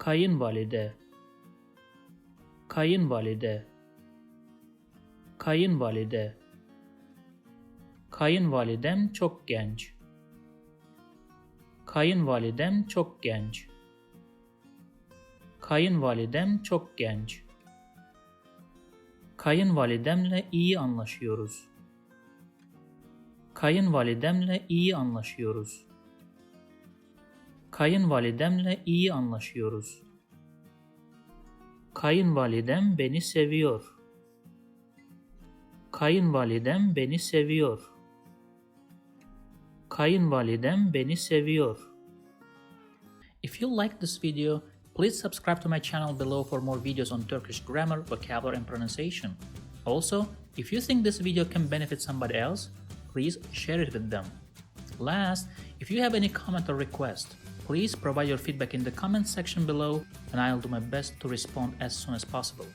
Kayınvalide, kayınvalide, kayınvalide. Kayınvalidem çok genç. Kayınvalidem çok genç. Kayınvalidem çok genç. Kayınvalidemle iyi anlaşıyoruz. Kayınvalidemle iyi anlaşıyoruz. Kayınvalidemle iyi anlaşıyoruz. Kayınvalidem beni seviyor. Kayınvalidem beni seviyor. Kayınvalidem beni seviyor. If you like this video, please subscribe to my channel below for more videos on Turkish grammar, vocabulary, and pronunciation. Also, if you think this video can benefit somebody else, please share it with them. Last, if you have any comment or request, please provide your feedback in the comment section below and I'll do my best to respond as soon as possible.